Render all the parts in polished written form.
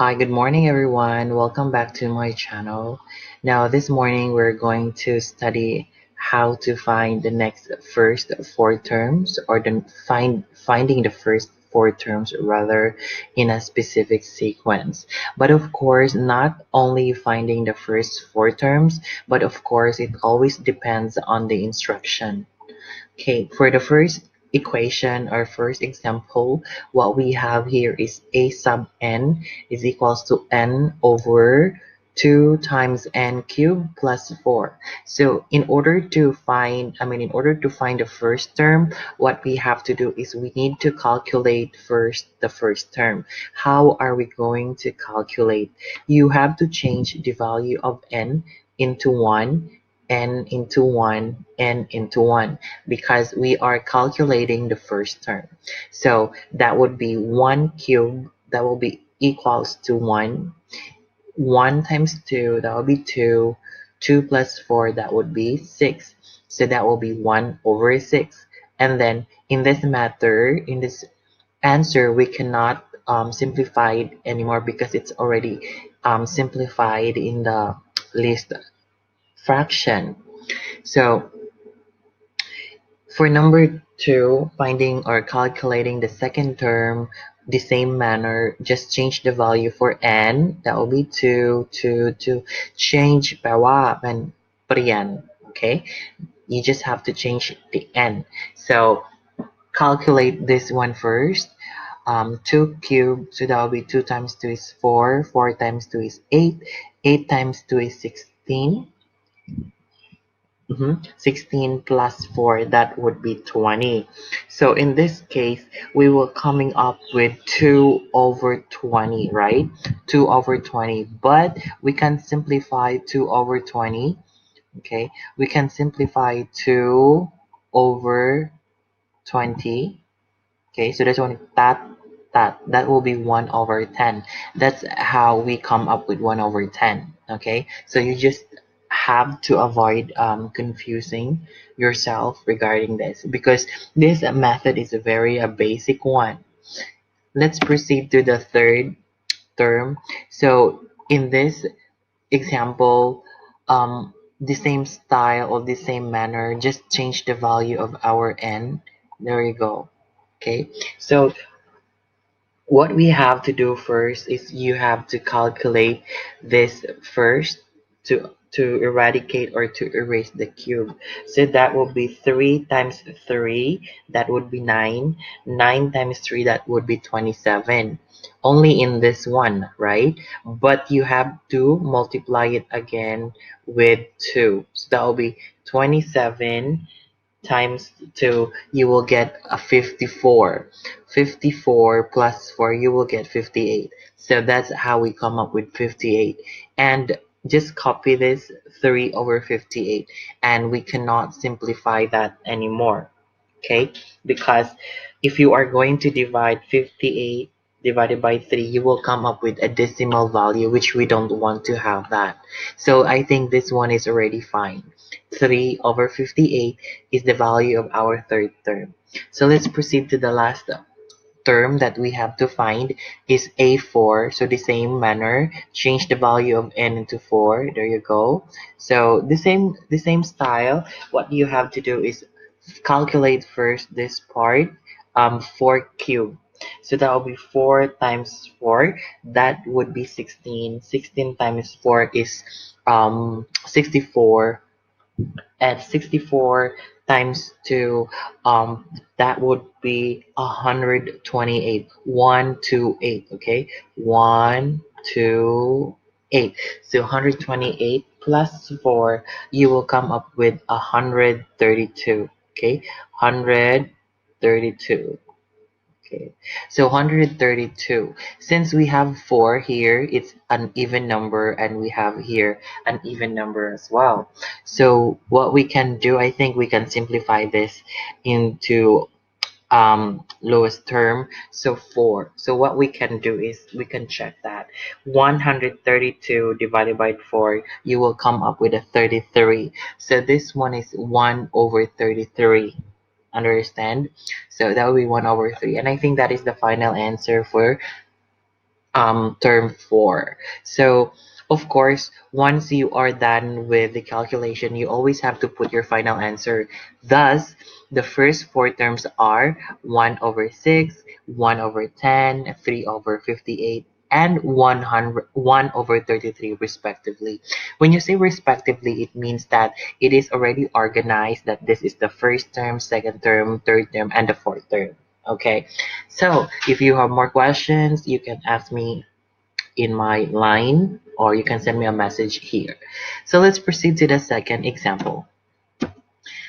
Hi, good morning everyone. Welcome back to my channel. Now this morning we're going to study how to find the next first four terms or finding the first four terms rather in a specific sequence. But of course, not only finding the first four terms, but of course it always depends on the instruction. Okay, for the first equation or first example, what we have here is a sub n is equals to n over 2 times n cubed plus 4. So in order to find the first term, what we have to do is we need to calculate first the first term. How are we going to calculate? You have to change the value of n into 1, n into 1, n into 1 because we are calculating the first term. So that would be 1 cubed, that will be equals to 1. 1 times 2, that will be 2. 2 plus 4, that would be 6. So that will be 1 over 6. And then in this in this answer, we cannot simplify it anymore because it's already simplified in the list fraction. So for number 2, finding or calculating the second term, the same manner, just change the value for n. That will be 2, 2, 2. Change แปลว่ามันเปลี่ยน okay? You just have to change the n. So calculate this one first. 2 cubed, so that will be 2 times 2 is 4. 4 times 2 is 8. 8 times 2 is 16. 16 plus 4, that would be 20. So in this case, we will coming up with 2 over 20, right? 2 over 20, but we can simplify 2 over 20, okay? We can simplify 2 over 20, okay? So there's only that will be 1 over 10. That's how we come up with 1 over 10, okay? So you just have to avoid confusing yourself regarding this because this method is a very basic one. Let's proceed to the third term. So in this example, the same style or the same manner, just change the value of our n. There you go. Okay, so what we have to do first is you have to calculate this first to eradicate or to erase the cube. So that will be 3 times 3, that would be 9. 9 times 3, that would be 27. Only in this one, right? But you have to multiply it again with 2. So that will be 27 times 2, you will get a 54. 54 plus 4, you will get 58. So that's how we come up with 58. And just copy this 3 over 58, and we cannot simplify that anymore. Okay, because if you are going to divide 58 divided by 3, you will come up with a decimal value, which we don't want to have that. So I think this one is already fine. 3 over 58 is the value of our third term. So let's proceed to the last term that we have to find is a4. So the same manner, change the value of n into 4. There you go. So the same style, what you have to do is calculate first this part, 4 cubed. So that will be 4 times 4, that would be 16. 16 times 4 is 64. At 64 times 2, that would be 128. 128, okay? 128. So 128 plus 4, you will come up with 132, okay? 132. Okay, so 132. Since we have 4 here, it's an even number, and we have here an even number as well. So what we can do, I think we can simplify this into lowest term, so 4. So what we can do is we can check that 132 divided by 4, you will come up with a 33. So this one is 1 over 33. Understand? So that will be 1 over 3, and I think that is the final answer for term 4. So of course, once you are done with the calculation, you always have to put your final answer. Thus, the first four terms are 1 over 6, 1 over 10, 3 over 58, and 1 over 33 respectively. When you say respectively, it means that it is already organized, that this is the first term, second term, third term, and the fourth term. Okay, so if you have more questions, you can ask me in my line or you can send me a message here. So let's proceed to the second example.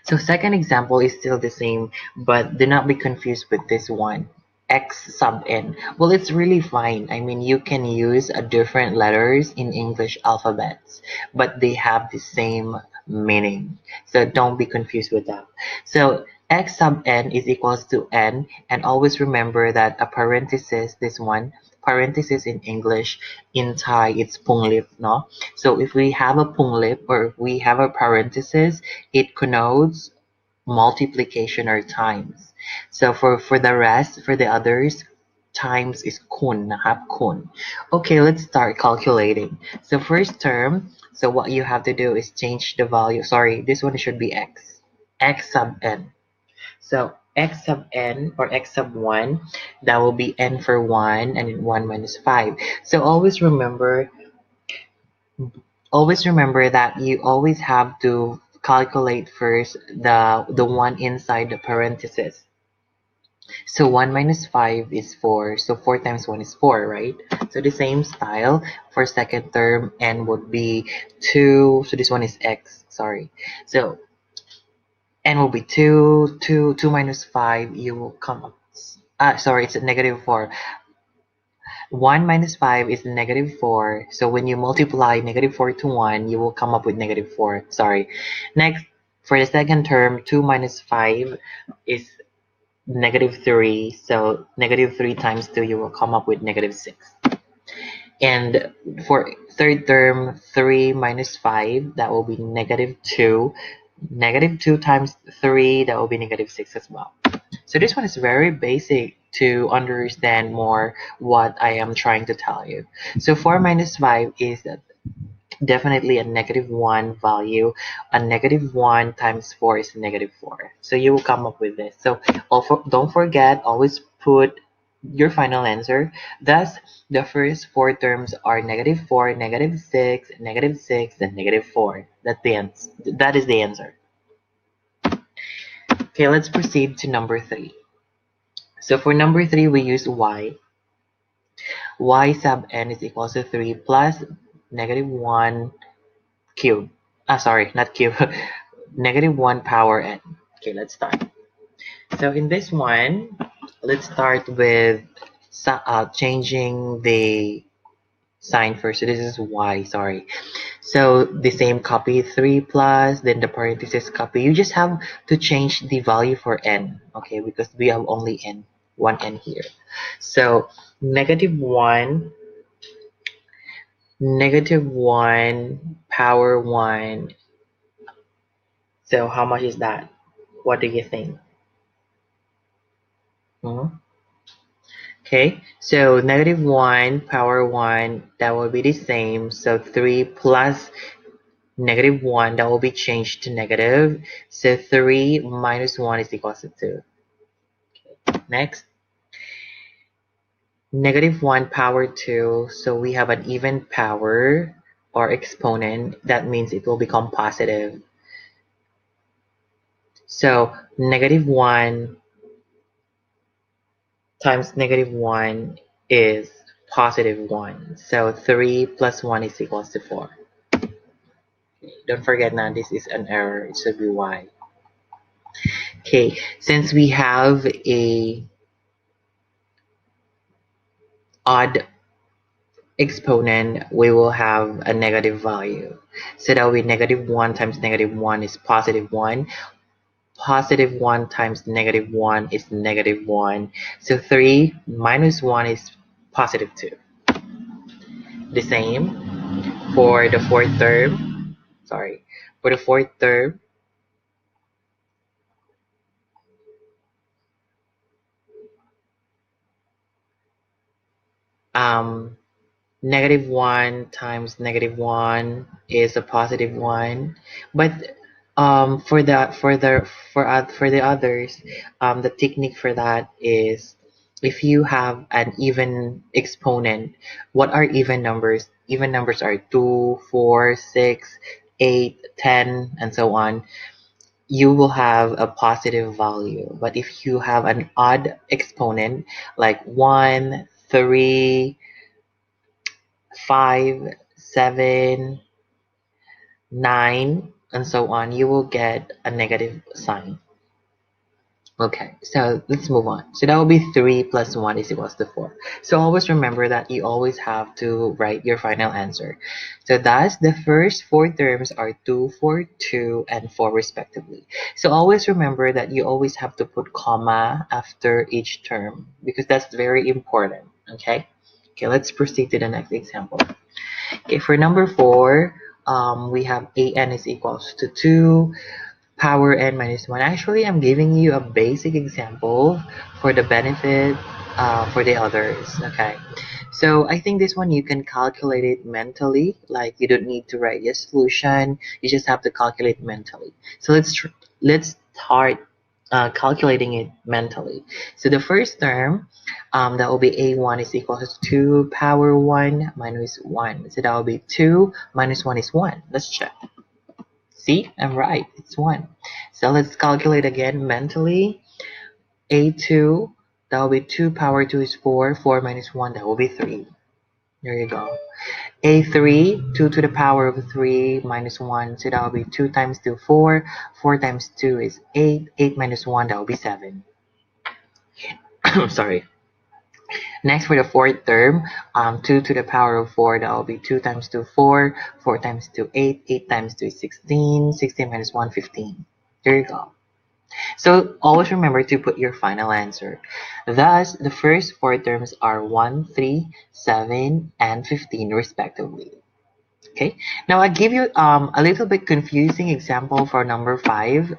So second example is still the same, but do not be confused with this one. X sub n. Well, it's really fine. I mean, you can use a different letters in English alphabets, but they have the same meaning. So don't be confused with that. So x sub n is equals to n, and always remember that a parenthesis, this one, parenthesis in English, in Thai, it's punglip, no? So if we have a punglip or if we have a parenthesis, it connotes multiplication or times. So for the rest, for the others, times is kun, nakap kun. Okay, let's start calculating. So first term, so what you have to do is change the value. Sorry, this one should be x. X sub n. So x sub n or x sub 1, that will be n for 1 and then 1 minus 5. So always remember that you always have to calculate first the one inside the parenthesis. So 1 minus 5 is 4. So 4 times 1 is 4, right? So the same style for second term, n would be 2. So this one is x, sorry. So n will be 2. 2 minus 5, you will come up. Sorry, it's a negative 4. 1 minus 5 is negative 4. So when you multiply negative 4 to 1, you will come up with negative 4. Sorry. Next, for the second term, 2 minus 5 is negative 3. So negative 3 times 2, you will come up with negative 6. And for third term, 3 minus 5, that will be negative 2. Negative 2 times 3, that will be negative 6 as well. So this one is very basic to understand more what I am trying to tell you. So 4 minus 5 is definitely a negative 1 value. A negative 1 times 4 is negative 4. So you will come up with this. So also, don't forget, always put your final answer. Thus, the first four terms are negative 4, negative 6, negative 6, and negative 4. That's the answer. That is the answer. Okay, let's proceed to number 3. So for number 3, we use y. Y sub n is equals to 3 plus negative 1 cube. Sorry, not cube. Negative 1 power n. Okay, let's start. So in this one, let's start with changing the sign first. So this is y, sorry. So the same copy 3 plus, then the parenthesis copy. You just have to change the value for n, okay, because we have only n, one n here. So negative 1, negative 1 power 1. So how much is that? What do you think? Hmm? Okay, so negative 1 power 1, that will be the same. So 3 plus negative 1, that will be changed to negative. So 3 minus 1 is equal to 2. Next, negative 1 power 2. So we have an even power or exponent. That means it will become positive. So negative 1 times negative 1 is positive 1. So 3 plus 1 is equals to 4. Don't forget now, this is an error. It should be y. Okay, since we have a odd exponent, we will have a negative value. So that will be negative 1 times negative 1 is positive 1. Positive 1 times negative 1 is negative 1. So 3 minus 1 is positive 2. The same for the fourth term. Sorry. For the fourth term, um, -1 times -1 is a +1, but for the others, the technique for that is if you have an even exponent. What are even numbers? Even numbers are 2, 4, 6, 8, 10, and so on. You will have a positive value. But if you have an odd exponent like 1, 3, 5, 7, 9, and so on, you will get a negative sign. Okay, so let's move on. So that will be 3 plus 1 is equals to 4. So always remember that you always have to write your final answer. So thus, the first four terms are 2, 4, 2, and 4 respectively. So always remember that you always have to put comma after each term because that's very important. Okay? Okay, let's proceed to the next example. Okay, for number 4, we have an is equals to 2 power n minus 1. Actually, I'm giving you a basic example for the benefit for the others. Okay, so I think this one you can calculate it mentally. Like you don't need to write your solution. You just have to calculate mentally. So let's start calculating it mentally. So the first term, that will be a1 is equal to 2 power 1 minus 1. So that will be 2 minus 1 is 1. Let's check. See, I'm right. It's 1. So let's calculate again mentally. A2, that will be 2 power 2 is 4. 4 minus 1, that will be 3. There you go. A3, 2 to the power of 3 minus 1. So that will be 2 times 2, 4. 4 times 2 is 8. 8 minus 1, that will be 7. Sorry. Next, for the fourth term, 2 to the power of 4, that will be 2 times 2, 4. 4 times 2, 8. 8 times 2 is 16. 16 minus 1, 15. There you go. So always remember to put your final answer. Thus, the first four terms are 1, 3, 7, and 15 respectively. Okay. Now I give you a little bit confusing example for number 5.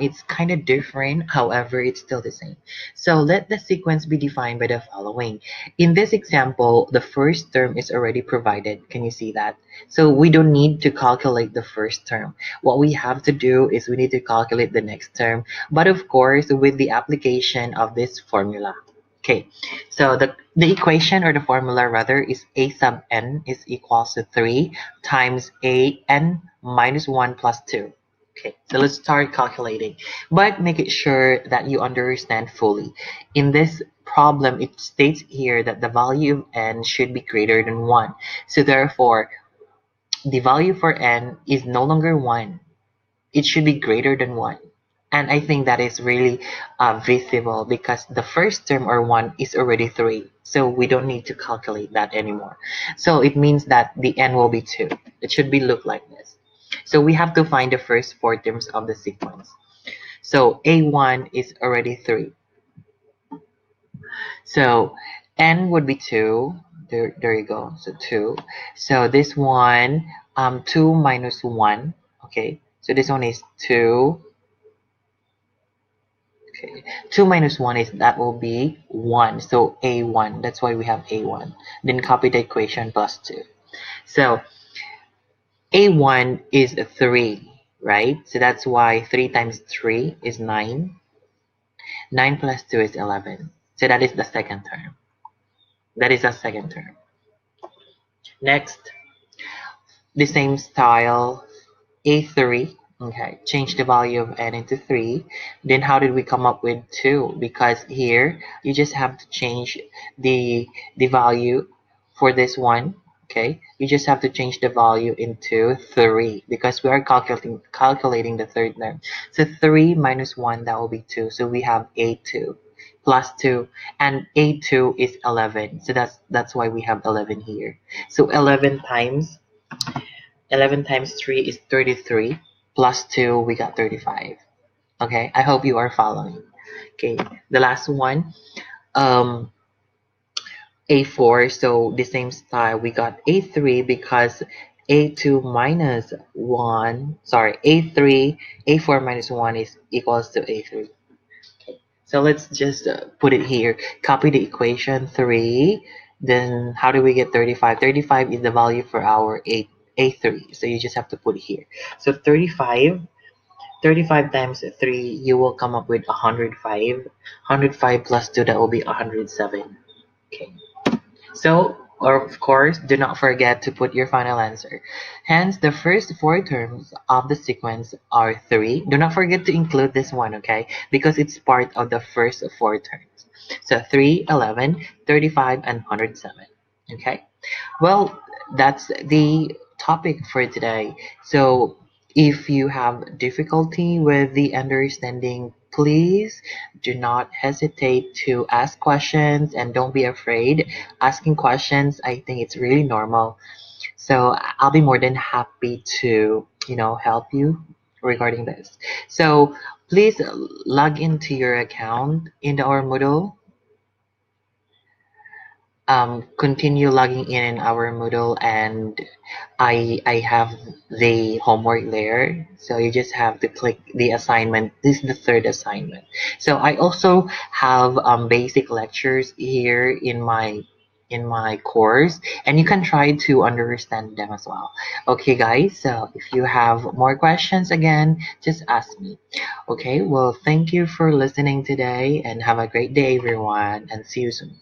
It's kind of different, however, it's still the same. So let the sequence be defined by the following. In this example, the first term is already provided. Can you see that? So we don't need to calculate the first term. What we have to do is we need to calculate the next term, but of course, with the application of this formula. Okay, so the equation or the formula rather is a sub n is equals to 3 times a n minus 1 plus 2. Okay, so let's start calculating, but make it sure that you understand fully. In this problem, it states here that the value of n should be greater than 1. So therefore, the value for n is no longer 1. It should be greater than 1. And I think that is really visible because the first term or 1 is already 3. So we don't need to calculate that anymore. So it means that the n will be 2. It should be look like this. So we have to find the first four terms of the sequence. So a1 is already 3. So n would be 2. There you go. So 2. So this one, 2 minus 1. Okay. So this one is 2. Okay. 2 minus 1 is that will be 1. So a1. That's why we have a1. Then copy the equation plus 2. So a1 is 3, right? So that's why 3 times 3 is 9. 9 plus 2 is 11. So that is the second term. That is the second term. Next, the same style, a3. Okay, change the value of n into 3. Then how did we come up with 2? Because here, you just have to change the value for this one. Okay, you just have to change the value into 3 because we are calculating the third term. So 3 minus 1, that will be 2. So we have a2 plus 2, and a2 is 11. So that's why we have 11 here. So 11 times 3 is 33, plus 2, we got 35. Okay, I hope you are following. Okay, the last one, um, a4, so the same style, we got a3 because a2 minus 1, sorry, a4 minus 1 is equals to a3. So let's just put it here, copy the equation 3, Then how do we get 35? 35 is the value for our A3. So you just have to put it here. So 35 times 3, you will come up with 105. 105 plus 2, that will be 107. Okay. So, or of course, do not forget to put your final answer. Hence, the first four terms of the sequence are 3. Do not forget to include this one, okay? Because it's part of the first four terms. So 3, 11, 35, and 107. Okay? Well, that's the topic for today. So, if you have difficulty with the understanding, please do not hesitate to ask questions and don't be afraid. Asking questions, I think it's really normal. So, I'll be more than happy to, help you regarding this. So, please log into your account in our Moodle, continue logging in our Moodle, and I have the homework there. So you just have to click the assignment. This is the third assignment. So I also have basic lectures here in my course, and you can try to understand them as well. Okay, guys. So if you have more questions, again, just ask me. Okay. Well, thank you for listening today, and have a great day, everyone, and see you soon.